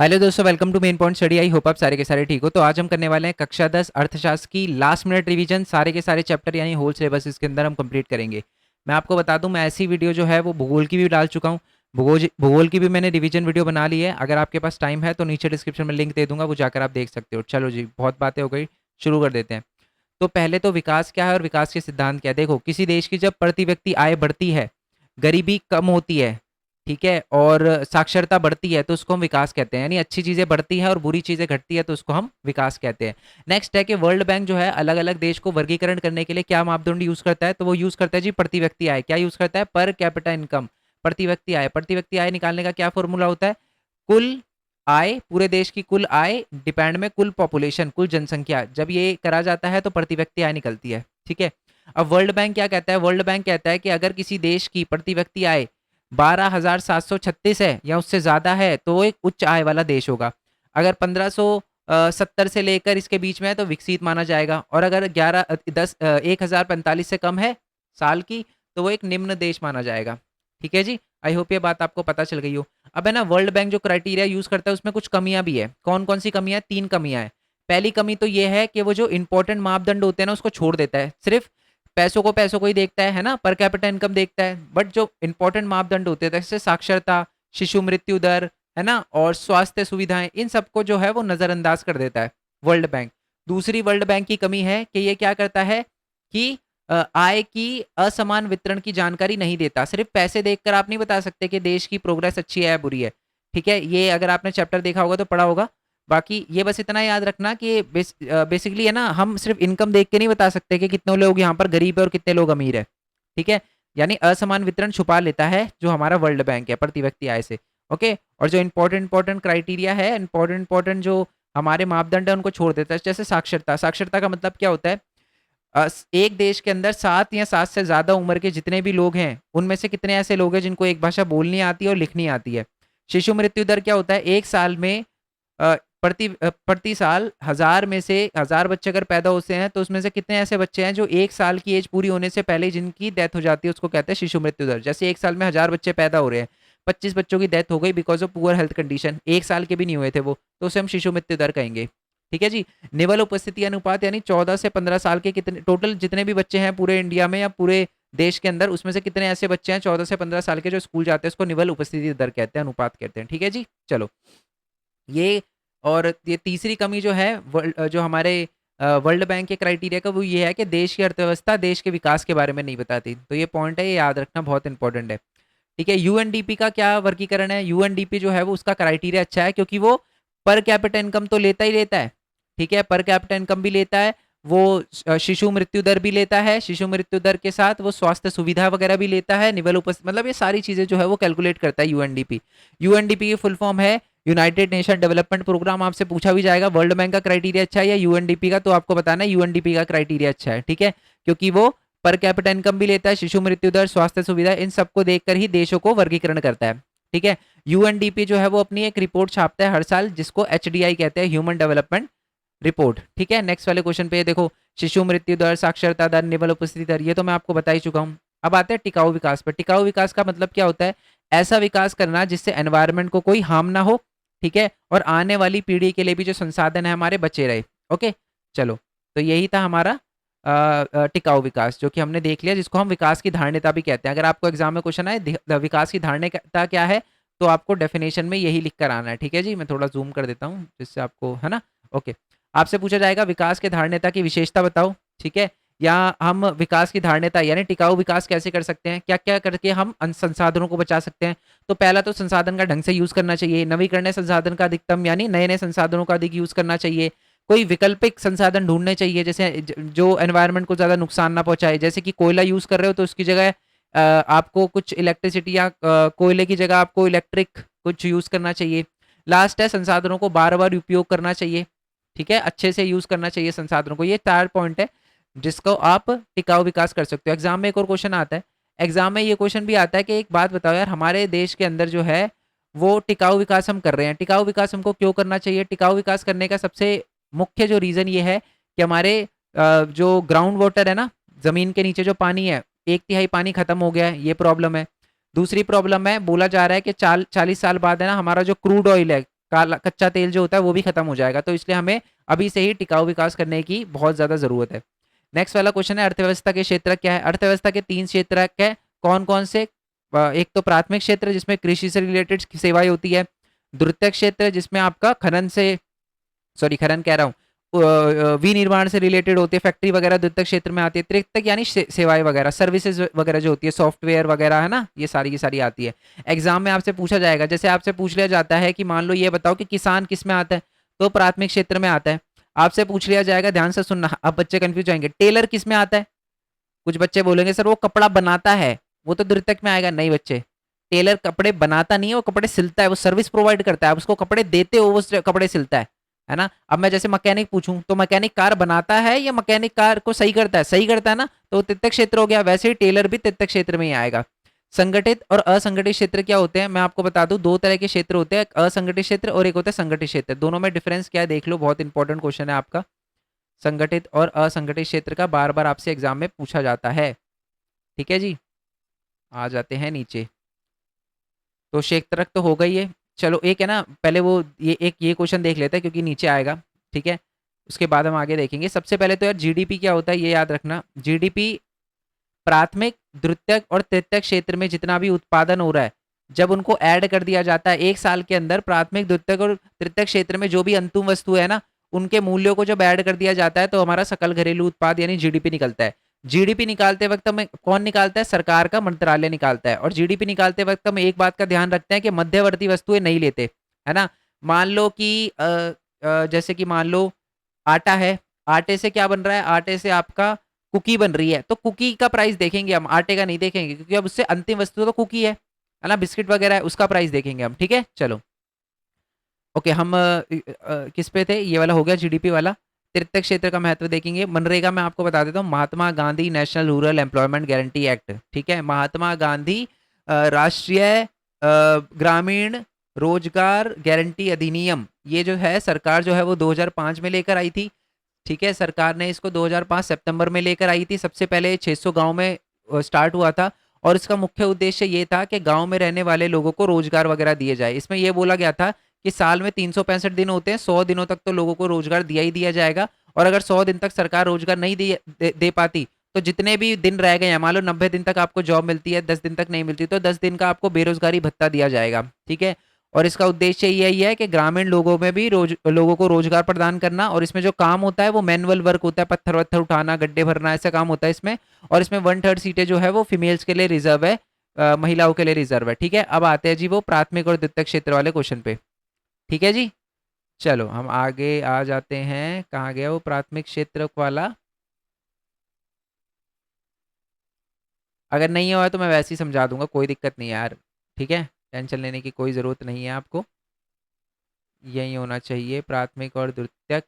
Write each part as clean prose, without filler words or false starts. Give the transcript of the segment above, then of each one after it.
Hello दोस्तों, welcome to main point study. I hope आप सारे के सारे ठीक हो। तो आज हम करने वाले हैं कक्षा 10 अर्थशास्त्र की लास्ट मिनट रिवीजन। सारे के सारे चैप्टर यानी होल सिलेबस इसके अंदर हम कंप्लीट करेंगे। मैं आपको बता दूं, मैं ऐसी वीडियो जो है वो भूगोल की भी डाल चुका हूँ। भूगोल की भी मैंने रिवीजन वीडियो बना ली है। अगर आपके पास टाइम है तो नीचे डिस्क्रिप्शन में लिंक दे दूंगा, वो जाकर आप देख सकते हो। चलो जी, बहुत बातें हो गई, शुरू कर देते हैं। तो पहले तो विकास क्या है और विकास के सिद्धांत क्या है। देखो, किसी देश की जब प्रति व्यक्ति आय बढ़ती है, गरीबी कम होती है, ठीक है, और साक्षरता बढ़ती है, तो उसको हम विकास कहते हैं। यानी अच्छी चीजें बढ़ती हैं और बुरी चीजें घटती है, तो उसको हम विकास कहते हैं। नेक्स्ट है कि वर्ल्ड बैंक जो है अलग अलग देश को वर्गीकरण करने के लिए क्या मापदंड यूज करता है, तो वो यूज करता है जी प्रति व्यक्ति आय। क्या यूज करता है? पर कैपिटा इनकम, प्रति व्यक्ति आय। प्रति व्यक्ति आय निकालने का क्या फॉर्मूला होता है? कुल आय, पूरे देश की कुल आय डिपेंड में कुल पॉपुलेशन, कुल जनसंख्या। जब ये करा जाता है तो प्रति व्यक्ति आय निकलती है, ठीक है। अब वर्ल्ड बैंक क्या कहता है? वर्ल्ड बैंक कहता है कि अगर किसी देश की प्रति व्यक्ति आय 12,736 है या उससे ज्यादा है तो वो एक उच्च आय वाला देश होगा। अगर 1570 से लेकर इसके बीच में है तो विकसित माना जाएगा। और अगर 1045 से कम है साल की, तो वो एक निम्न देश माना जाएगा। ठीक है जी, आई होप ये बात आपको पता चल गई हो। अब है ना, वर्ल्ड बैंक जो क्राइटेरिया यूज करता है उसमें कुछ कमियां भी है। कौन कौन सी कमियां? 3 कमियां हैं। पहली कमी तो ये है कि वो जो इंपॉर्टेंट मापदंड होते हैं ना उसको छोड़ देता है। सिर्फ पैसों को ही देखता है ना, पर कैपिटा इनकम देखता है। बट जो इंपॉर्टेंट मापदंड होते हैं जैसे साक्षरता, शिशु मृत्यु दर, है ना, और स्वास्थ्य सुविधाएं, इन सबको जो है वो नजरअंदाज कर देता है वर्ल्ड बैंक। दूसरी वर्ल्ड बैंक की कमी है कि ये क्या करता है कि आय की असमान वितरण की जानकारी नहीं देता। सिर्फ पैसे देखकर आप नहीं बता सकते कि देश की प्रोग्रेस अच्छी है या बुरी है। ठीक है, ये अगर आपने चैप्टर देखा होगा तो पढ़ा होगा। बाकी ये बस इतना याद रखना कि बेसिकली है ना, हम सिर्फ इनकम देख के नहीं बता सकते कि कितने लोग यहाँ पर गरीब है और कितने लोग अमीर है। ठीक है, यानी असमान वितरण छुपा लेता है जो हमारा वर्ल्ड बैंक है प्रति व्यक्ति आय से। ओके, और जो इंपॉर्टेंट क्राइटेरिया है, इंपॉर्टेंट जो हमारे मापदंड है उनको छोड़ देता है। जैसे साक्षरता, साक्षरता का मतलब क्या होता है? एक देश के अंदर 7 या 7 से ज्यादा उम्र के जितने भी लोग हैं उनमें से कितने ऐसे लोग हैं जिनको एक भाषा बोलनी आती है और लिखनी आती है। शिशु मृत्यु दर क्या होता है? एक साल में प्रति साल 1000 में से 1000 बच्चे अगर पैदा होते हैं तो उसमें से कितने ऐसे बच्चे हैं जो एक साल की एज पूरी होने से पहले जिनकी डेथ हो जाती है, उसको कहते हैं शिशु मृत्यु दर। जैसे एक साल में 1000 बच्चे पैदा हो रहे हैं, 25 बच्चों की डेथ हो गई because of poor health condition, एक साल के भी नहीं हुए थे वो, तो उसे हम शिशु मृत्यु दर कहेंगे। ठीक है जी। निवल उपस्थिति अनुपात यानी 14 से 15 साल के कितने टोटल जितने भी बच्चे हैं पूरे इंडिया में या पूरे देश के अंदर, उसमें से कितने ऐसे बच्चे हैं 14 से 15 साल के जो स्कूल जाते हैं, उसको निवल उपस्थिति दर कहते हैं, अनुपात कहते हैं। ठीक है जी, चलो ये। और ये तीसरी कमी जो है जो हमारे वर्ल्ड बैंक के क्राइटेरिया का, वो ये है कि देश की अर्थव्यवस्था, देश के विकास के बारे में नहीं बताती। तो ये पॉइंट है, ये याद रखना बहुत इंपॉर्टेंट है। ठीक है, यूएनडीपी का क्या वर्गीकरण है? यूएनडीपी जो है वो उसका क्राइटेरिया अच्छा है क्योंकि वो पर कैपिटा इनकम तो लेता ही लेता है। ठीक है, पर कैपिटा इनकम भी लेता है, वो शिशु मृत्यु दर भी लेता है, शिशु मृत्यु दर के साथ वो स्वास्थ्य सुविधा वगैरह भी लेता है, निवल उपस्थिति, मतलब ये सारी चीजें जो है वो कैलकुलेट करता है यूएनडीपी। यूएनडीपी की फुल फॉर्म है यूनाइटेड नेशन डेवलपमेंट प्रोग्राम। आपसे पूछा भी जाएगा वर्ल्ड बैंक का क्राइटेरिया अच्छा है या यूएनडीपी का, तो आपको बताना है यूएनडीपी का क्राइटेरिया अच्छा है। ठीक है, क्योंकि वो पर कैपिटा इनकम भी लेता है, शिशु मृत्यु दर, स्वास्थ्य सुविधा, इन सबको देखकर ही देशों को वर्गीकरण करता है। ठीक है, यूएनडीपी जो है वो अपनी एक रिपोर्ट छापता है हर साल, जिसको एचडीआई कहते हैं, ह्यूमन डेवलपमेंट रिपोर्ट। ठीक है, नेक्स्ट वाले क्वेश्चन पे देखो, शिशु मृत्यु दर, साक्षरता दर, निवल उपस्थिति दर, ये तो मैं आपको बता ही चुका हूं। अब आते हैं टिकाऊ विकास पर। टिकाऊ विकास का मतलब क्या होता है? ऐसा विकास करना जिससे एनवायरनमेंट को कोई हार्म ना हो, ठीक है, और आने वाली पीढ़ी के लिए भी जो संसाधन है हमारे बचे रहे। ओके, चलो, तो यही था हमारा टिकाऊ विकास, जो कि हमने देख लिया, जिसको हम विकास की धारणता भी कहते हैं। अगर आपको एग्जाम में क्वेश्चन आए विकास की धारणता क्या है, तो आपको डेफिनेशन में यही लिख कर आना है। ठीक है जी, मैं थोड़ा जूम कर देता हूँ जिससे आपको, है ना। ओके, आपसे पूछा जाएगा विकास के धारणता की विशेषता बताओ। ठीक है, या हम विकास की धारणता यानी टिकाऊ विकास कैसे कर सकते हैं, क्या क्या करके हम संसाधनों को बचा सकते हैं। तो पहला तो संसाधन का ढंग से यूज करना चाहिए, नवीकरणीय संसाधन का अधिकतम यानी नए नए संसाधनों का अधिक यूज करना चाहिए। कोई वैकल्पिक संसाधन ढूंढने चाहिए, जैसे जो एनवायरनमेंट को ज्यादा नुकसान ना पहुंचाए। जैसे कि कोयला यूज कर रहे हो तो उसकी जगह आपको कुछ इलेक्ट्रिसिटी या कोयले की जगह आपको इलेक्ट्रिक कुछ यूज करना चाहिए। लास्ट है, संसाधनों को बार बार उपयोग करना चाहिए। ठीक है, अच्छे से यूज करना चाहिए संसाधनों को। ये 4 पॉइंट है जिसको आप टिकाऊ विकास कर सकते हो। एग्जाम में एक और क्वेश्चन आता है, एग्जाम में ये क्वेश्चन भी आता है कि एक बात बताओ यार, हमारे देश के अंदर जो है वो टिकाऊ विकास हम कर रहे हैं, टिकाऊ विकास हमको क्यों करना चाहिए? टिकाऊ विकास करने का सबसे मुख्य जो रीजन ये है कि हमारे जो ग्राउंड वाटर है ना, जमीन के नीचे जो पानी है, 1/3 पानी खत्म हो गया है, ये प्रॉब्लम है। दूसरी प्रॉब्लम है, बोला जा रहा है कि 40 साल बाद है ना, हमारा जो क्रूड ऑयल है, काला कच्चा तेल जो होता है वो भी खत्म हो जाएगा। तो इसलिए हमें अभी से ही टिकाऊ विकास करने की बहुत ज़्यादा ज़रूरत है। नेक्स्ट वाला क्वेश्चन है, अर्थव्यवस्था के क्षेत्र क्या है? अर्थव्यवस्था के 3 क्षेत्र है, कौन-कौन से? एक तो प्राथमिक क्षेत्र जिसमें कृषि से रिलेटेड सेवाएँ होती है, द्वितीयक क्षेत्र जिसमें आपका खनन से, सॉरी खनन कह रहा हूँ, विनिर्माण से रिलेटेड होती है, फैक्ट्री वगैरह द्वितीयक क्षेत्र में आती है, तृतीयक यानी सेवाएं वगैरह, सर्विसेज वगैरह जो होती है, सॉफ्टवेयर वगैरह है ना, ये सारी की सारी आती है। एग्जाम में आपसे पूछा जाएगा, जैसे आपसे पूछ लिया जाता है कि मान लो ये बताओ कि किसान किस में आता है, तो प्राथमिक क्षेत्र में आता है। आपसे पूछ लिया जाएगा, ध्यान से सुनना, अब बच्चे कंफ्यूज जाएंगे, टेलर किस में आता है? कुछ बच्चे बोलेंगे सर वो कपड़ा बनाता है, वो तो द्वितीयक में आएगा। नहीं बच्चे, टेलर कपड़े बनाता नहीं है, वो कपड़े सिलता है, वो सर्विस प्रोवाइड करता है, आप उसको कपड़े देते हो, वो कपड़े सिलता है ना। अब मैं जैसे मैकेनिक पूछूं तो मैकेनिक कार बनाता है या मैकेनिक कार को सही करता है? सही करता है ना, तो वो तृतीयक क्षेत्र हो गया। वैसे ही टेलर भी तृतीयक क्षेत्र में ही आएगा। संगठित और असंगठित क्षेत्र क्या होते हैं, मैं आपको बता दूं, दो तरह के क्षेत्र होते हैं, असंगठित क्षेत्र और एक होता है संगठित क्षेत्र। दोनों में डिफरेंस क्या है देख लो, बहुत इंपॉर्टेंट क्वेश्चन है आपका। संगठित और असंगठित क्षेत्र का बार बार आपसे एग्जाम में पूछा जाता है। ठीक है जी, आ जाते हैं नीचे। तो क्षेत्रक तो हो गई है। चलो एक है ना, पहले वो ये क्वेश्चन देख लेते हैं क्योंकि नीचे आएगा। ठीक है, उसके बाद हम आगे देखेंगे। सबसे पहले तो यार जीडीपी क्या होता है ये याद रखना। जीडीपी प्राथमिक, द्वितीयक और तृतीयक क्षेत्र में जितना भी उत्पादन हो रहा है, जब उनको ऐड कर दिया जाता है एक साल के अंदर, प्राथमिक, द्वितीयक और तृतीयक क्षेत्र में जो भी अंतिम वस्तु है ना, उनके मूल्यों को जब ऐड कर दिया जाता है तो हमारा सकल घरेलू उत्पाद यानी जीडीपी निकलता है। जीडीपी निकालते वक्त हमें कौन निकालता है? सरकार का मंत्रालय निकालता है। और जीडीपी निकालते वक्त हम एक बात का ध्यान रखते हैं कि मध्यवर्ती वस्तुएं नहीं लेते, है ना। मान लो कि जैसे कि मान लो आटा है, आटे से क्या बन रहा है? आटे से आपका कुकी बन रही है, तो कुकी का प्राइस देखेंगे हम, आटे का नहीं देखेंगे, क्योंकि अब उससे अंतिम वस्तु तो कुकी है ना, बिस्किट वगैरह है, उसका प्राइस देखेंगे हम। ठीक है, चलो ओके। हम किस पे थे? ये वाला हो गया जीडीपी वाला। तृतीयक क्षेत्र का महत्व देखेंगे। मनरेगा में आपको बता देता हूँ, Mahatma Gandhi national rural employment guarantee act. ठीक है, महात्मा गांधी राष्ट्रीय ग्रामीण रोजगार गारंटी अधिनियम, ये जो है सरकार जो है वो 2005 में लेकर आई थी। ठीक है, सरकार ने इसको 2005 सितंबर में लेकर आई थी। सबसे पहले 600 गांव में स्टार्ट हुआ था, और इसका मुख्य उद्देश्य ये था कि गांव में रहने वाले लोगों को रोजगार वगैरह दिए जाए। इसमें यह बोला गया था कि साल में 365 दिन होते हैं, 100 दिनों तक तो लोगों को रोजगार दिया ही दिया जाएगा। और अगर 100 दिन तक सरकार रोजगार नहीं दे पाती, तो जितने भी दिन रह गए हैं, मान लो 90 दिन तक आपको जॉब मिलती है, 10 दिन तक नहीं मिलती, तो 10 दिन का आपको बेरोजगारी भत्ता दिया जाएगा। ठीक है, और इसका उद्देश्य यही है कि ग्रामीण लोगों में भी लोगों को रोजगार प्रदान करना। और इसमें जो काम होता है वो मैनुअल वर्क होता है, पत्थर वत्थर उठाना, गड्ढे भरना, ऐसा काम होता है इसमें। और इसमें 1/3 सीटें जो है वो फीमेल्स के लिए रिजर्व है, महिलाओं के लिए रिजर्व है। ठीक है, अब आते हैं जी वो प्राथमिक और द्वितीयक क्षेत्र वाले क्वेश्चन पे। ठीक है जी, चलो हम आगे आ जाते हैं। कहाँ गया वो प्राथमिक क्षेत्र वाला? अगर नहीं हुआ तो मैं वैसे ही समझा दूंगा, कोई दिक्कत नहीं है यार। ठीक है, टेंशन लेने की कोई ज़रूरत नहीं है आपको। यही होना चाहिए, प्राथमिक और द्वितीयक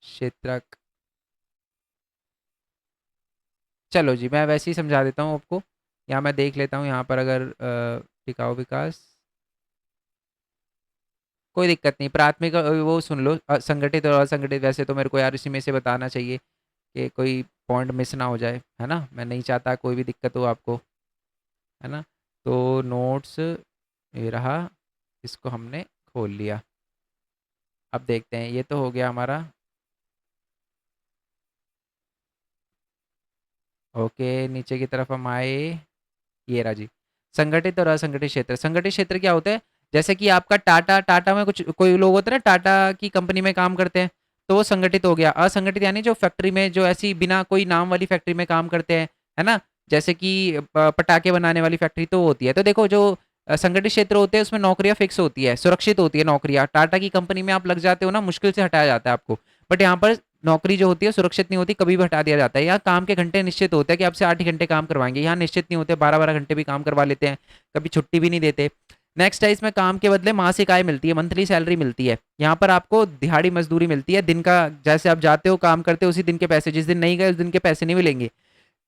क्षेत्रक। चलो जी, मैं वैसे ही समझा देता हूँ आपको। यहाँ मैं देख लेता हूँ, यहाँ पर अगर टिकाऊ विकास, कोई दिक्कत नहीं। प्राथमिक वो सुन लो, संगठित और असंगठित, वैसे तो मेरे को यार इसी में से बताना चाहिए कि कोई पॉइंट मिस ना हो जाए, है ना। मैं नहीं चाहता कोई भी दिक्कत हो आपको, है ना। तो नोट्स ये रहा, इसको हमने खोल लिया। अब देखते हैं, ये तो हो गया हमारा। ओके, नीचे की तरफ हम आए, ये रहा जी। संगठित और असंगठित क्षेत्र। संगठित क्षेत्र क्या होता है? जैसे कि आपका टाटा, टाटा में कुछ कोई लोग होते हैं ना, टाटा की कंपनी में काम करते हैं, तो वो संगठित हो गया। असंगठित यानी जो फैक्ट्री में, जो ऐसी बिना कोई नाम वाली फैक्ट्री में काम करते हैं, है ना। जैसे कि पटाखे बनाने वाली फैक्ट्री तो होती है। तो देखो, जो संगठित क्षेत्र होते हैं उसमें नौकरियां फिक्स होती है, सुरक्षित होती है नौकरियां। टाटा की कंपनी में आप लग जाते हो ना, मुश्किल से हटाया जाता है आपको। बट यहाँ पर नौकरी जो होती है सुरक्षित नहीं होती, कभी भी हटा दिया जाता है। यहाँ काम के घंटे निश्चित होते हैं कि आपसे 8 ही घंटे काम करवाएंगे, यहाँ निश्चित नहीं होते, 12-12 घंटे भी काम करवा लेते हैं, कभी छुट्टी भी नहीं देते। नेक्स्ट है, इसमें काम के बदले मासिक आय मिलती है, मंथली सैलरी मिलती है। यहाँ पर आपको दिहाड़ी मजदूरी मिलती है, दिन का, जैसे आप जाते हो काम करते हो उसी दिन के पैसे, जिस दिन नहीं गए उस दिन के पैसे नहीं मिलेंगे।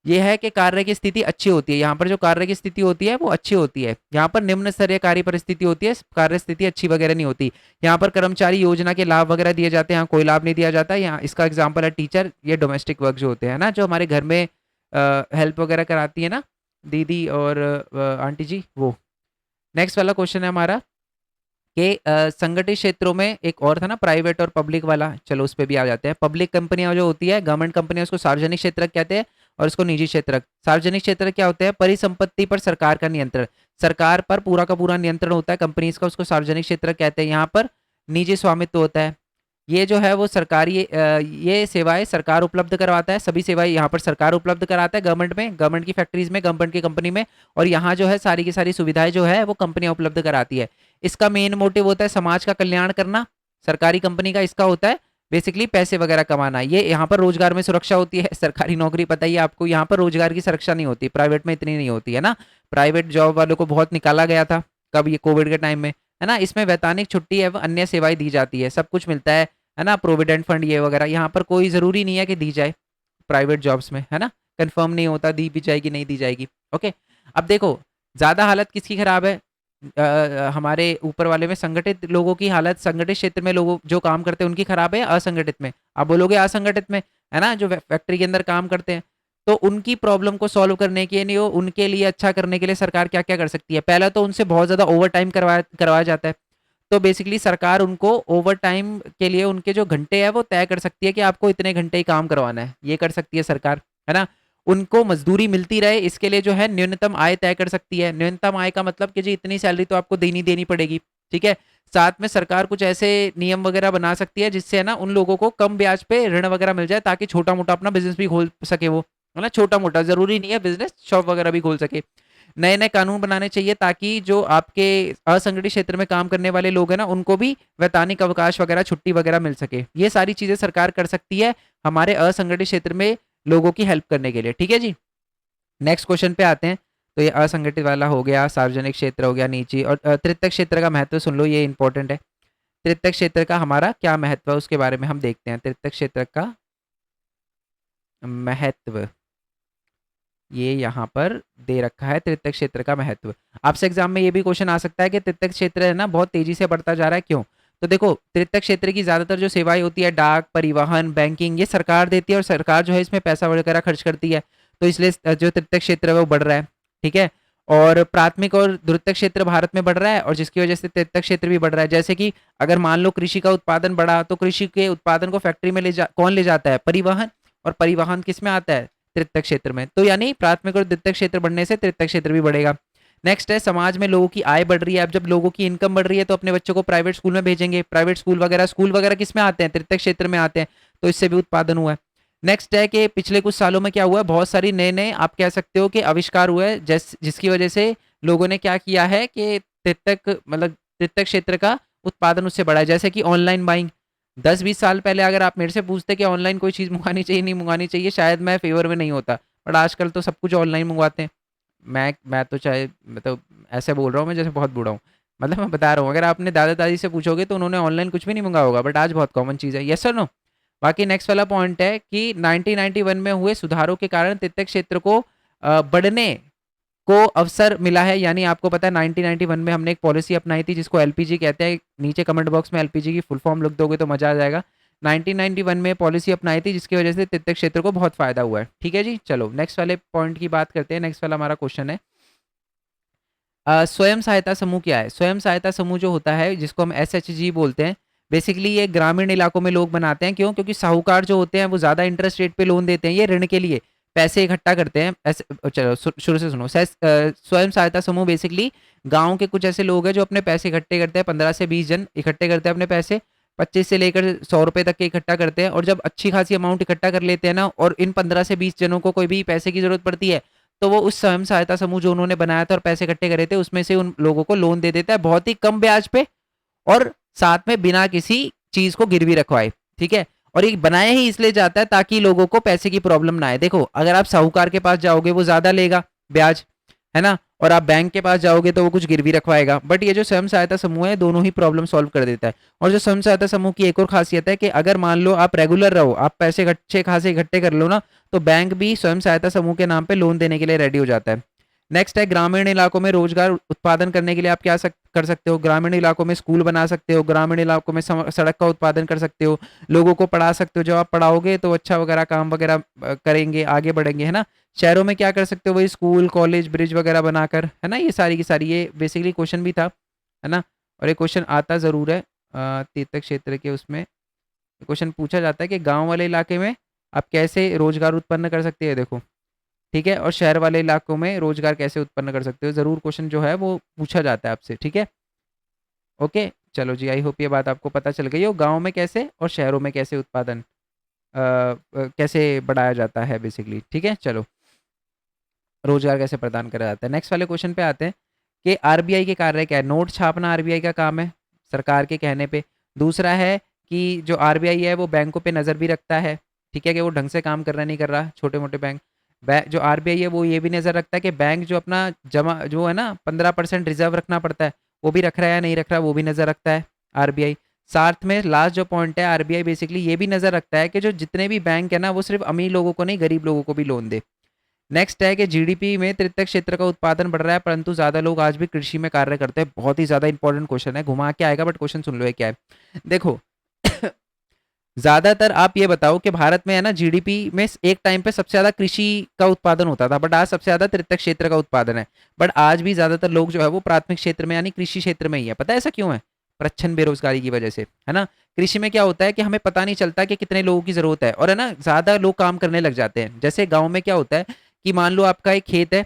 ये है कि कार्य की स्थिति अच्छी होती है, यहाँ पर जो कार्य की स्थिति होती है वो अच्छी होती है। यहाँ पर निम्न स्तरीय कार्य परिस्थिति होती है, कार्य स्थिति अच्छी वगैरह नहीं होती। यहाँ पर कर्मचारी योजना के लाभ वगैरह दिए जाते हैं, यहाँ कोई लाभ नहीं दिया जाता। यहाँ इसका एग्जाम्पल है टीचर, ये डोमेस्टिक वर्क जो होते हैं ना, जो हमारे घर में हेल्प वगैरह कराती है ना दीदी और आंटी जी, वो। नेक्स्ट वाला क्वेश्चन है हमारा, कि संगठित क्षेत्रों में एक और था ना, प्राइवेट और पब्लिक वाला, चलो उस पे भी आ जाते हैं। पब्लिक कंपनियां जो होती है, गवर्नमेंट कंपनियां, उसको सार्वजनिक क्षेत्रक कहते हैं और उसको निजी क्षेत्रक। सार्वजनिक क्षेत्र क्या होते हैं? परिसंपत्ति पर सरकार का नियंत्रण, सरकार पर पूरा का पूरा नियंत्रण होता है कंपनीज का, उसको सार्वजनिक क्षेत्र कहते हैं। यहाँ पर निजी स्वामित्व होता है। ये जो है वो सरकारी ये सेवाएं सरकार उपलब्ध करवाता है, सभी सेवाएं यहाँ पर सरकार उपलब्ध कराता है, गवर्नमेंट में, गवर्नमेंट की फैक्ट्रीज में, गवर्नमेंट की कंपनी में। और यहाँ जो है सारी की सारी सुविधाएं जो है वो कंपनियां उपलब्ध कराती है। इसका मेन मोटिव होता है समाज का कल्याण करना। सरकारी कंपनी का इसका होता है बेसिकली पैसे वगैरह कमाना। ये यहाँ पर रोजगार में सुरक्षा होती है। सरकारी नौकरी पता ही है आपको, यहाँ पर रोजगार की सुरक्षा नहीं होती, प्राइवेट में इतनी नहीं होती है ना। प्राइवेट जॉब वालों को बहुत निकाला गया था, कब? ये कोविड के टाइम में, है ना। इसमें वैधानिक छुट्टी एवं अन्य सेवाएं दी जाती है, सब कुछ मिलता है ना, प्रोविडेंट फंड ये वगैरह। यहाँ पर कोई ज़रूरी नहीं है कि दी जाए प्राइवेट जॉब्स में, है ना, कंफर्म नहीं होता दी भी जाएगी नहीं दी जाएगी। ओके, अब देखो ज़्यादा हालत किसकी खराब है? हमारे ऊपर वाले में संगठित लोगों की हालत, संगठित क्षेत्र में लोगों जो काम करते हैं उनकी खराब है, असंगठित में? आप बोलोगे असंगठित में, है ना, जो फैक्ट्री के अंदर काम करते हैं। तो उनकी प्रॉब्लम को सॉल्व करने के लिए, उनके लिए अच्छा करने के लिए सरकार क्या क्या कर सकती है? पहला तो उनसे बहुत ज़्यादा ओवर टाइम करवाया जाता है। तो बेसिकली सरकार उनको ओवर टाइम के लिए उनके जो घंटे हैं वो तय कर सकती है कि आपको इतने घंटे ही काम करवाना है, ये कर सकती है सरकार, है ना। उनको मजदूरी मिलती रहे, इसके लिए जो है न्यूनतम आय तय कर सकती है। न्यूनतम आय का मतलब कि जी इतनी सैलरी तो आपको देनी पड़ेगी, ठीक है। साथ में सरकार कुछ ऐसे नियम वगैरह बना सकती है जिससे है ना उन लोगों को कम ब्याज पे ऋण वगैरह मिल जाए, ताकि छोटा मोटा अपना बिजनेस भी खोल सके वो, है ना। छोटा मोटा जरूरी नहीं है, बिजनेस शॉप वगैरह भी खोल सके। नए नए कानून बनाने चाहिए ताकि जो आपके असंगठित क्षेत्र में काम करने वाले लोग हैं ना, उनको भी वैधानिक अवकाश वगैरह, छुट्टी वगैरह मिल सके। ये सारी चीजें सरकार कर सकती है हमारे असंगठित क्षेत्र में लोगों की हेल्प करने के लिए, ठीक है जी। नेक्स्ट क्वेश्चन पे आते हैं। तो ये असंगठित वाला हो गया, सार्वजनिक क्षेत्र हो गया, निजी। और तृतीयक क्षेत्र का महत्व सुन लो, ये इंपॉर्टेंट है। तृतीयक क्षेत्र का हमारा क्या महत्व है उसके बारे में हम देखते हैं। तृतीयक क्षेत्र का महत्व ये यहाँ पर दे रखा है, तृतीयक क्षेत्र का महत्व। आपसे एग्जाम में ये भी क्वेश्चन आ सकता है कि तृतीयक क्षेत्र है ना बहुत तेजी से बढ़ता जा रहा है, क्यों? तो देखो, तृतीयक क्षेत्र की ज्यादातर जो सेवाएं होती है, डाक, परिवहन, बैंकिंग, ये सरकार देती है और सरकार जो है इसमें पैसा वगैरह खर्च करती है। तो इसलिए जो तृतीयक क्षेत्र है वो बढ़ रहा है, ठीक है। और प्राथमिक और द्वितीयक क्षेत्र भारत में बढ़ रहा है और जिसकी वजह से तृतीयक क्षेत्र भी बढ़ रहा है। जैसे कि अगर मान लो कृषि का उत्पादन बढ़ा, तो कृषि के उत्पादन को फैक्ट्री में कौन ले जाता है? परिवहन। और परिवहन किस में आता है? तृतीयक क्षेत्र में। तो यानी प्राथमिक और द्वितीयक क्षेत्र बढ़ने से तृतीयक क्षेत्र भी बढ़ेगा। नेक्स्ट है, समाज में लोगों की आय बढ़ रही है। अब जब लोगों की इनकम बढ़ रही है तो अपने बच्चों को प्राइवेट स्कूल में भेजेंगे। प्राइवेट स्कूल वगैरह किस में आते हैं? तृतीयक क्षेत्र में आते हैं। तो इससे भी उत्पादन हुआ है। नेक्स्ट है कि पिछले कुछ सालों में क्या हुआ है, बहुत सारी नए नए आप कह सकते हो कि आविष्कार हुए हैं, जिसकी वजह से लोगों ने क्या किया है कि तृतीयक मतलब तृतीयक क्षेत्र का उत्पादन उससे बढ़ा है। जैसे कि ऑनलाइन बाइंग। 10-20 साल पहले अगर आप मेरे से पूछते कि ऑनलाइन कोई चीज़ मंगानी चाहिए नहीं मंगानी चाहिए, शायद मैं फेवर में नहीं होता। बट आजकल तो सब कुछ ऑनलाइन मंगवाते हैं। मैं तो चाहे मतलब ऐसे बोल रहा हूँ मैं जैसे बहुत बूढ़ा हूँ। मतलब मैं बता रहा हूँ, अगर आपने दादा दादी से पूछोगे तो उन्होंने ऑनलाइन कुछ भी नहीं मंगाया होगा, बट आज बहुत कॉमन चीज़ है। यस और नो? बाकी नेक्स्ट वाला पॉइंट है कि 1991 में हुए सुधारों के कारण तृतीयक क्षेत्र को बढ़ने को अवसर मिला है। यानी आपको पता है 1991 में हमने एक पॉलिसी अपनाई थी जिसको एलपीजी कहते हैं। नीचे कमेंट बॉक्स में एलपीजी की फुल फॉर्म लिख दोगे तो मजा आ जाएगा। 1991 में पॉलिसी अपनाई थी जिसकी वजह से तृतीयक क्षेत्र को बहुत फायदा हुआ है, ठीक है जी। चलो नेक्स्ट वाले पॉइंट की बात करते हैं। नेक्स्ट वाला हमारा क्वेश्चन है, स्वयं सहायता समूह क्या है? स्वयं सहायता समूह जो होता है जिसको हम एसएचजी बोलते हैं, बेसिकली ये ग्रामीण इलाकों में लोग बनाते हैं। क्यों? क्योंकि साहूकार जो होते हैं वो ज़्यादा इंटरेस्ट रेट पे लोन देते हैं, ये ऋण के लिए पैसे इकट्ठा करते हैं। ऐसे चलो शुरू से सुनो। स्वयं सहायता समूह बेसिकली गांव के कुछ ऐसे लोग हैं जो अपने पैसे इकट्ठे करते हैं। 15 से 20 जन इकट्ठे करते हैं अपने पैसे, 25 से लेकर 100 रुपए तक के इकट्ठा करते हैं। और जब अच्छी खासी अमाउंट इकट्ठा कर लेते हैं ना, और इन 15 से 20 जनों को कोई भी पैसे की जरूरत पड़ती है, तो वो उस स्वयं सहायता समूह जो उन्होंने बनाया था और पैसे इकट्ठे करे थे उसमें से उन लोगों को लोन दे देता है बहुत ही कम ब्याज पे, और साथ में बिना किसी चीज को गिरवी रखवाए, ठीक है। और ये बनाया ही इसलिए जाता है ताकि लोगों को पैसे की प्रॉब्लम ना आए। देखो, अगर आप साहूकार के पास जाओगे वो ज्यादा लेगा ब्याज, है ना, और आप बैंक के पास जाओगे तो वो कुछ गिरवी रखवाएगा। बट ये जो स्वयं सहायता समूह है दोनों ही प्रॉब्लम सॉल्व कर देता है। और जो स्वयं सहायता समूह की एक और खासियत है कि अगर मान लो आप रेगुलर रहो, आप पैसे अच्छे खासे इकट्ठे कर लो ना, तो बैंक भी स्वयं सहायता समूह के नाम पे लोन देने के लिए रेडी हो जाता है। नेक्स्ट है, ग्रामीण इलाकों में रोजगार उत्पादन करने के लिए आप क्या कर सकते हो? ग्रामीण इलाकों में स्कूल बना सकते हो, ग्रामीण इलाकों में सड़क का उत्पादन कर सकते हो, लोगों को पढ़ा सकते हो। जब आप पढ़ाओगे तो अच्छा वगैरह काम वगैरह करेंगे, आगे बढ़ेंगे, है ना। शहरों में क्या कर सकते हो? वही स्कूल, कॉलेज, ब्रिज वगैरह बनाकर, है ना। ये सारी की सारी, ये बेसिकली क्वेश्चन भी था, है ना। और एक क्वेश्चन आता ज़रूर है तीर्थ क्षेत्र के उसमें क्वेश्चन पूछा जाता है कि गांव वाले इलाके में आप कैसे रोजगार उत्पन्न कर सकते हैं, देखो ठीक है, और शहर वाले इलाकों में रोजगार कैसे उत्पन्न कर सकते हो, ज़रूर क्वेश्चन जो है वो पूछा जाता है आपसे, ठीक है। ओके, चलो जी, आई होप ये बात आपको पता चल गई हो, गाँव में कैसे और शहरों में कैसे उत्पादन कैसे बढ़ाया जाता है बेसिकली, ठीक है। चलो, रोजगार कैसे प्रदान करा जाता है। नेक्स्ट वाले क्वेश्चन पे आते हैं कि आरबीआई के कार्य क्या है। नोट छापना आरबीआई का काम है सरकार के कहने पे। दूसरा है कि जो आरबीआई है वो बैंकों पे नज़र भी रखता है, ठीक है, कि वो ढंग से काम कर रहा नहीं कर रहा, छोटे मोटे बैंक। जो आरबीआई है वो ये भी नज़र रखता है कि बैंक जो अपना जमा जो है ना 15% रिजर्व रखना पड़ता है, वो भी रख रहा है या नहीं रख रहा, वो भी नज़र रखता है आरबीआई। साथ में लास्ट जो पॉइंट है, आरबीआई बेसिकली ये भी नज़र रखता है कि जो जितने भी बैंक है ना वो सिर्फ अमीर लोगों को नहीं, गरीब लोगों को भी लोन दे। नेक्स्ट है कि जीडीपी में तृतीय क्षेत्र का उत्पादन बढ़ रहा है, परंतु ज्यादा लोग आज भी कृषि में कार्य करते हैं। बहुत ही ज्यादा इंपॉर्टेंट क्वेश्चन है, घुमा के आएगा बट क्वेश्चन सुन लो ये क्या है। देखो ज्यादातर आप ये बताओ कि भारत में है ना जीडीपी में एक टाइम पे सबसे ज्यादा कृषि का उत्पादन होता था, बट आज सबसे ज्यादा तृतीय क्षेत्र का उत्पादन है। बट आज भी ज्यादातर लोग जो है वो प्राथमिक क्षेत्र में यानी कृषि क्षेत्र में ही है। पता है ऐसा क्यों है? प्रच्छन्न बेरोजगारी की वजह से, है ना। कृषि में क्या होता है कि हमें पता नहीं चलता कि कितने लोगों की जरूरत है, और है ना ज्यादा लोग काम करने लग जाते हैं। जैसे गाँव में क्या होता है कि मान लो आपका एक खेत है,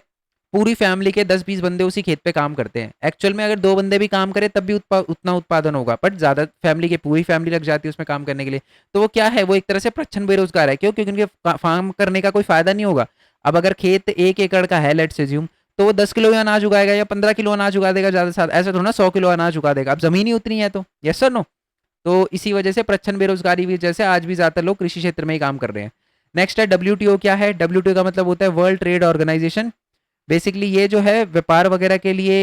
पूरी फैमिली के 10-20 बंदे उसी खेत पे काम करते हैं। एक्चुअल में अगर 2 बंदे भी काम करें तब भी उतना उत्पादन होगा, बट ज्यादा फैमिली के पूरी फैमिली लग जाती है उसमें काम करने के लिए। तो वो क्या है, वो एक तरह से प्रच्छन्न बेरोजगार है। क्यों? क्योंकि उनके फार्म करने का कोई फायदा नहीं होगा। अब अगर खेत 1 एकड़ का है, लेट्स अज्यूम, तो वो 10 किलो अनाज उगाएगा या 15 किलो अनाज उगा देगा ज्यादा से ज्यादा, ऐसा थोड़ा ना 100 किलो अनाज उगा देगा। अब जमीन ही उतनी है तो, यस सर नो। तो इसी वजह से प्रच्छन्न बेरोजगारी की वजह से आज भी ज्यादातर लोग कृषि क्षेत्र में ही काम कर रहे हैं। नेक्स्ट है डब्ल्यूटीओ। क्या है डब्ल्यूटीओ का मतलब होता है वर्ल्ड ट्रेड ऑर्गेनाइजेशन। बेसिकली ये जो है व्यापार वगैरह के लिए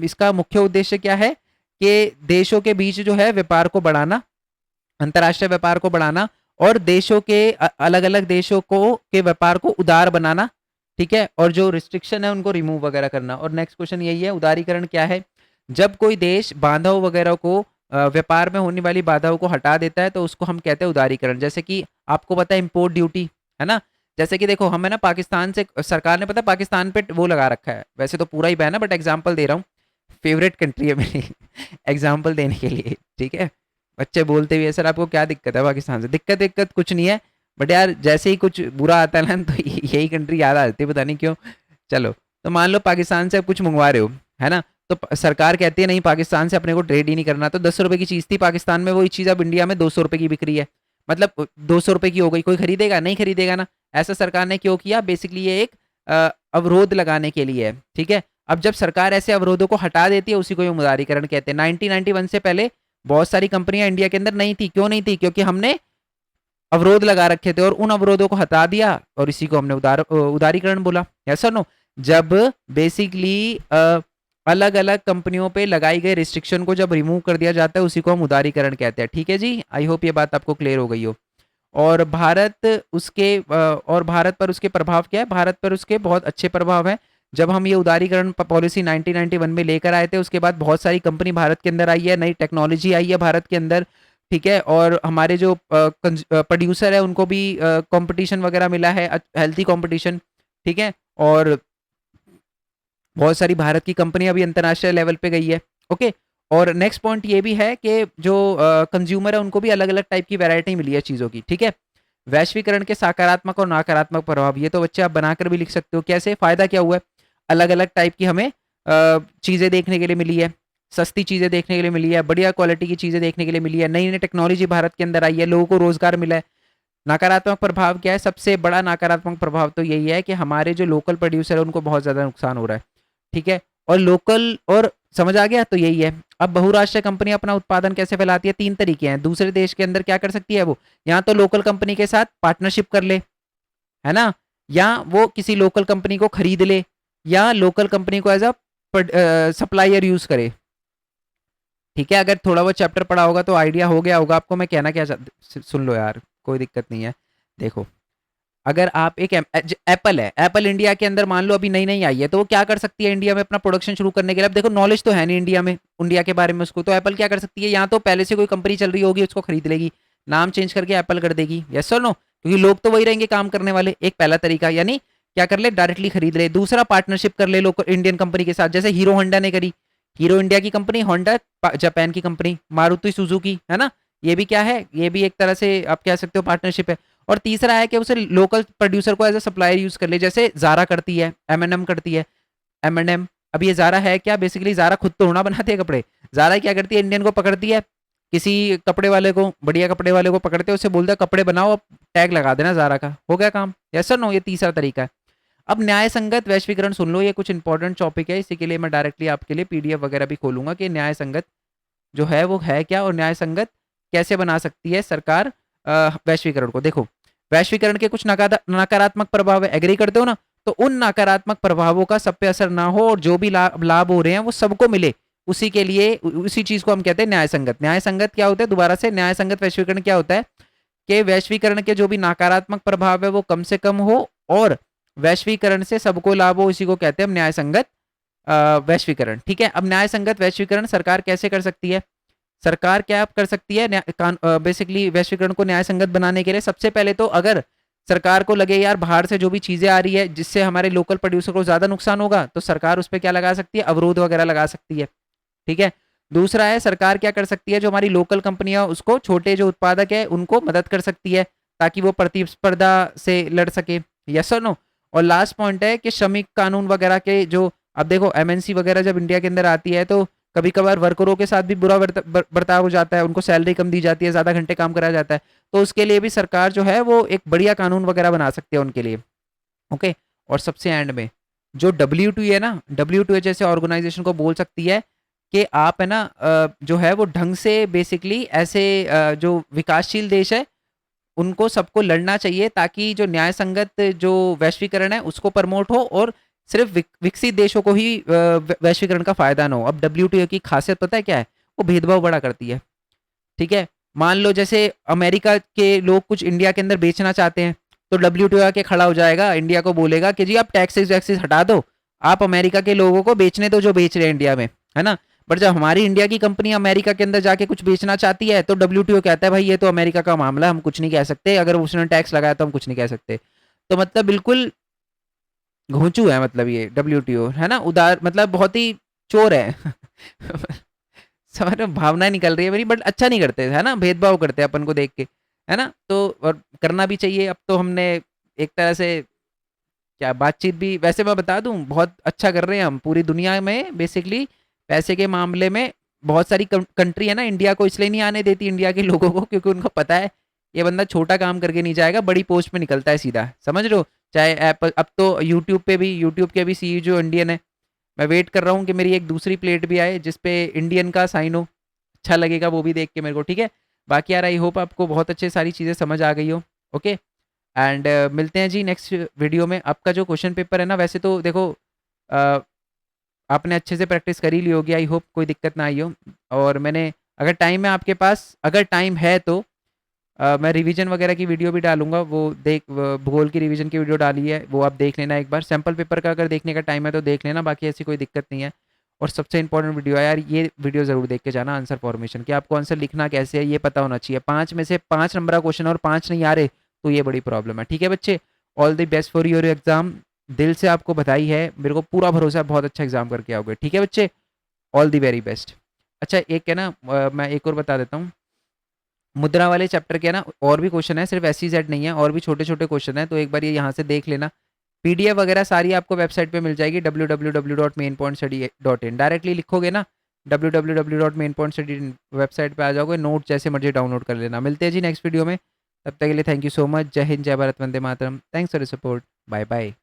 इसका मुख्य उद्देश्य क्या है कि देशों के बीच जो है व्यापार को बढ़ाना, अंतर्राष्ट्रीय व्यापार को बढ़ाना, और देशों के अलग अलग देशों को के व्यापार को उदार बनाना, ठीक है, और जो रिस्ट्रिक्शन है उनको रिमूव वगैरह करना। और नेक्स्ट क्वेश्चन यही है, उदारीकरण क्या है? जब कोई देश बाधाओं वगैरह को व्यापार में होने वाली बाधाओं को हटा देता है तो उसको हम कहते हैं उदारीकरण। जैसे कि आपको पता है इम्पोर्ट ड्यूटी, है ना। जैसे कि देखो हम है ना पाकिस्तान से, सरकार ने पता पाकिस्तान पे वो लगा रखा है, वैसे तो पूरा ही बैन है बट एग्जाम्पल दे रहा हूँ, फेवरेट कंट्री है मेरी एग्जाम्पल देने के लिए, ठीक है। बच्चे बोलते भी है सर आपको क्या दिक्कत है पाकिस्तान से। दिक्कत दिक्कत कुछ नहीं है, बट यार जैसे ही कुछ बुरा आता है ना तो यही कंट्री याद आ जाती है, पता नहीं क्यों। चलो, तो मान लो पाकिस्तान से आप कुछ मंगवा रहे हो, है ना, तो सरकार कहती है नहीं पाकिस्तान से अपने को ट्रेड ही नहीं करना। तो 10 रुपए की चीज थी पाकिस्तान में, वही चीज अब इंडिया में 200 रुपए की बिक रही है, मतलब 200 रुपए की हो गई। कोई खरीदेगा? नहीं खरीदेगा ना। ऐसा सरकार ने क्यों किया? बेसिकली ये एक अवरोध लगाने के लिए है, ठीक है। अब जब सरकार ऐसे अवरोधों को हटा देती है उसी को उदारीकरण कहते हैं। 1991 से पहले बहुत सारी कंपनियां इंडिया के अंदर नहीं थी। क्यों नहीं थी? क्योंकि हमने अवरोध लगा रखे थे और उन अवरोधों को हटा दिया, और इसी को हमने उदारीकरण बोला। यस और नो? जब बेसिकली अलग अलग कंपनियों पे लगाई गई रिस्ट्रिक्शन को जब रिमूव कर दिया जाता है उसी को हम उदारीकरण कहते हैं, ठीक है जी। आई होप ये बात आपको क्लियर हो गई हो। और भारत पर उसके प्रभाव क्या है? भारत पर उसके बहुत अच्छे प्रभाव हैं। जब हम ये उदारीकरण पॉलिसी 1991 में लेकर आए थे उसके बाद बहुत सारी कंपनी भारत के अंदर आई है, नई टेक्नोलॉजी आई है भारत के अंदर, ठीक है। और हमारे जो प्रोड्यूसर है उनको भी कंपटीशन वगैरह मिला है, हेल्थी कंपटीशन, ठीक है। और बहुत सारी भारत की कंपनी अभी अंतर्राष्ट्रीय लेवल पे गई है, ओके। और नेक्स्ट पॉइंट ये भी है कि जो कंज्यूमर है उनको भी अलग अलग टाइप की वैरायटी मिली है चीज़ों की, ठीक है। वैश्वीकरण के सकारात्मक और नकारात्मक प्रभाव, ये तो बच्चे आप बनाकर भी लिख सकते हो। कैसे? फायदा क्या हुआ है? अलग अलग टाइप की हमें चीज़ें देखने के लिए मिली है, सस्ती चीज़ें देखने के लिए मिली है, बढ़िया क्वालिटी की चीज़ें देखने के लिए मिली है, नई नई टेक्नोलॉजी भारत के अंदर आई है, लोगों को रोजगार मिला है। नकारात्मक प्रभाव क्या है? सबसे बड़ा नकारात्मक प्रभाव तो यही है कि हमारे जो लोकल प्रोड्यूसर है उनको बहुत ज़्यादा नुकसान हो रहा है, ठीक है। और लोकल, और समझ आ गया? तो यही है। अब बहुराष्ट्रीय कंपनी अपना उत्पादन कैसे फैलाती है? 3 तरीके हैं। दूसरे देश के अंदर क्या कर सकती है वो? यहाँ तो लोकल कंपनी के साथ पार्टनरशिप कर ले, है ना, या वो किसी लोकल कंपनी को खरीद ले, या लोकल कंपनी को एज अ सप्लायर यूज करे, ठीक है। अगर थोड़ा बहुत चैप्टर पढ़ा होगा तो आइडिया हो गया होगा आपको मैं कहना क्या सुन लो यार, कोई दिक्कत नहीं है। देखो, अगर आप एक एप्पल है, एप्पल इंडिया के अंदर मान लो अभी नई नई आई है, तो वो क्या कर सकती है इंडिया में अपना प्रोडक्शन शुरू करने के लिए? अब देखो नॉलेज तो है नहीं इंडिया में, इंडिया के बारे में उसको, तो एप्पल क्या कर सकती है? यहाँ तो पहले से कोई कंपनी चल रही होगी उसको खरीद लेगी, नाम चेंज करके एप्पल कर देगी, यस और नो? क्योंकि लोग तो वही रहेंगे काम करने वाले। एक पहला तरीका, यानी क्या कर ले? डायरेक्टली खरीद ले। दूसरा, पार्टनरशिप कर ले लोकल इंडियन कंपनी के साथ, जैसे हीरो होंडा ने करी। हीरो इंडिया की कंपनी, होंडा जापान की कंपनी, मारुति सुजुकी, है ना, ये भी क्या है, ये भी एक तरह से आप कह सकते हो पार्टनरशिप है। और तीसरा है कि उसे लोकल प्रोड्यूसर को एज ए सप्लायर यूज कर ले, जैसे जारा करती है, एम करती है, एम। अब ये जारा है क्या, बेसिकली जारा खुद तो होना बनाती है कपड़े, जारा क्या करती है, इंडियन को पकड़ती है, किसी कपड़े वाले को, बढ़िया कपड़े वाले को पकड़ते हैं, उसे बोलता है कपड़े बनाओ, टैग लगा देना जारा का, हो गया काम। यस और नो, ये तीसरा तरीका है। अब न्याय संगत वैश्वीकरण सुन लो, ये कुछ इंपॉर्टेंट टॉपिक है, इसी के लिए मैं डायरेक्टली आपके लिए पीडीएफ वगैरह भी खोलूंगा कि न्याय संगत जो है वो है क्या, और न्याय संगत कैसे बना सकती है सरकार वैश्वीकरण को। देखो, वैश्वीकरण के कुछ नकारात्मक प्रभाव है, एग्री करते हो ना, तो उन नकारात्मक प्रभावों का सब पे असर ना हो और जो भी लाभ हो रहे हैं वो सबको मिले, उसी के लिए उसी चीज को हम कहते हैं न्याय संगत। न्याय संगत क्या होता है, दोबारा से, न्याय संगत वैश्वीकरण क्या होता है कि वैश्वीकरण के जो भी नकारात्मक प्रभाव है वो कम से कम हो और वैश्वीकरण से सबको लाभ हो, इसी को कहते हैं हम न्याय संगत वैश्वीकरण। ठीक है, अब न्याय संगत वैश्वीकरण सरकार कैसे कर सकती है, सरकार क्या कर सकती है बेसिकली वैश्वीकरण को न्याय संगत बनाने के लिए। सबसे पहले तो अगर सरकार को लगे यार बाहर से जो भी चीजें आ रही है जिससे हमारे लोकल प्रोड्यूसर को ज्यादा नुकसान होगा, तो सरकार उस पर क्या लगा सकती है, अवरोध वगैरह लगा सकती है। ठीक है, दूसरा है सरकार क्या कर सकती है, जो हमारी लोकल कंपनियां उसको, छोटे जो उत्पादक है उनको मदद कर सकती है ताकि वो प्रतिस्पर्धा से लड़ सके। यस और नो। और लास्ट पॉइंट है कि श्रमिक कानून वगैरह के जो, अब देखो एमएनसी वगैरह जब इंडिया के अंदर आती है तो कभी कभार वर्करों के साथ भी बुरा बर्ताव हो जाता है, उनको सैलरी कम दी जाती है, ज्यादा घंटे काम कराया जाता है, तो उसके लिए भी सरकार जो है वो एक बढ़िया कानून वगैरह बना सकती है उनके लिए। ओके, और सबसे एंड में जो WTO है ना, WTO जैसे ऑर्गेनाइजेशन को बोल सकती है कि आप है ना जो है वो ढंग से बेसिकली ऐसे जो विकासशील देश है उनको सबको लड़ना चाहिए ताकि जो न्याय संगत जो वैश्वीकरण है उसको प्रमोट हो और सिर्फ विकसित देशों को ही वैश्वीकरण का फायदा ना हो। अब WTO की खासियत पता है क्या है, वो भेदभाव बड़ा करती है। ठीक है, मान लो जैसे अमेरिका के लोग कुछ इंडिया के अंदर बेचना चाहते हैं, तो WTO आके खड़ा हो जाएगा, इंडिया को बोलेगा कि जी आप टैक्सेस वैक्सेस हटा दो, आप अमेरिका के लोगों को बेचने दो जो बेच रहे हैं इंडिया में, है ना। बट जब हमारी इंडिया की कंपनी अमेरिका के अंदर जाके कुछ बेचना चाहती है तो WTO कहता है भाई ये तो अमेरिका का मामला, हम कुछ नहीं कह सकते, अगर उसने टैक्स लगाया तो हम कुछ नहीं कह सकते। तो मतलब बिल्कुल घोंचू है, मतलब ये WTO है ना, उदार मतलब बहुत ही चोर है समझ रहे हो? भावना निकल रही है मेरी, बट अच्छा नहीं करते है ना, भेदभाव करते हैं अपन को देख के, है ना। तो और करना भी चाहिए। अब तो हमने एक तरह से क्या बातचीत भी, वैसे मैं बता दूं बहुत अच्छा कर रहे हैं हम पूरी दुनिया में, बेसिकली पैसे के मामले में बहुत सारी कंट्री है ना इंडिया को इसलिए नहीं आने देती इंडिया के लोगों को, क्योंकि उनको पता है ये बंदा छोटा काम करके नहीं जाएगा, बड़ी पोस्ट पे निकलता है सीधा, समझ रहे हो। चाहे एप्पल, अब तो यूट्यूब पे भी, यूट्यूब के भी CEO जो इंडियन है, मैं वेट कर रहा हूँ कि मेरी एक दूसरी प्लेट भी आए जिसपे इंडियन का साइन हो, अच्छा लगेगा वो भी देख के मेरे को। ठीक है, बाकी यार आई होप आपको बहुत अच्छे सारी चीज़ें समझ आ गई हो। ओके, एंड मिलते हैं जी नेक्स्ट वीडियो में। आपका जो क्वेश्चन पेपर है ना, वैसे तो देखो uh, आपने अच्छे से प्रैक्टिस कर ही ली होगी, आई होप कोई दिक्कत ना आई हो। और मैंने, अगर टाइम है आपके पास, अगर टाइम है तो मैं रिवीजन वगैरह की वीडियो भी डालूंगा, वो भूगोल की रिवीजन की वीडियो डाली है, वो आप देख लेना एक बार। सैम्पल पेपर का अगर देखने का टाइम है तो देख लेना, बाकी ऐसी कोई दिक्कत नहीं है। और सबसे इंपॉर्टेंट वीडियो है यार, ये वीडियो जरूर देख के जाना, आंसर फॉर्मेशन, कि आपको आंसर लिखना कैसे है ये पता होना चाहिए। 5 में से 5 नंबर का क्वेश्चन और 5 नहीं आ रहे तो ये बड़ी प्रॉब्लम है। ठीक है बच्चे, all the best for your exam, दिल से आपको बधाई है, मेरे को पूरा भरोसा है बहुत अच्छा एग्जाम करके आओगे। ठीक है बच्चे, ऑल द वेरी बेस्ट। अच्छा एक है ना मैं एक और बता देता हूँ, मुद्रा वाले चैप्टर के ना और भी क्वेश्चन है, सिर्फ SEZ नहीं है, और भी छोटे छोटे क्वेश्चन है, तो एक बार ये यहाँ से देख लेना। PDF वगैरह सारी आपको वेबसाइट पे मिल जाएगी www.mainpointstudy.in, डायरेक्टली लिखोगे ना www.mainpointstudy वेबसाइट पे आ जाओगे, नोट जैसे मर्जी डाउनलोड कर लेना। मिलते हैं जी नेक्स्ट वीडियो में, तब तक के लिए thank you so much, Jai Hind, Jai Bharat, Vande Mataram, thanks for the support, bye bye.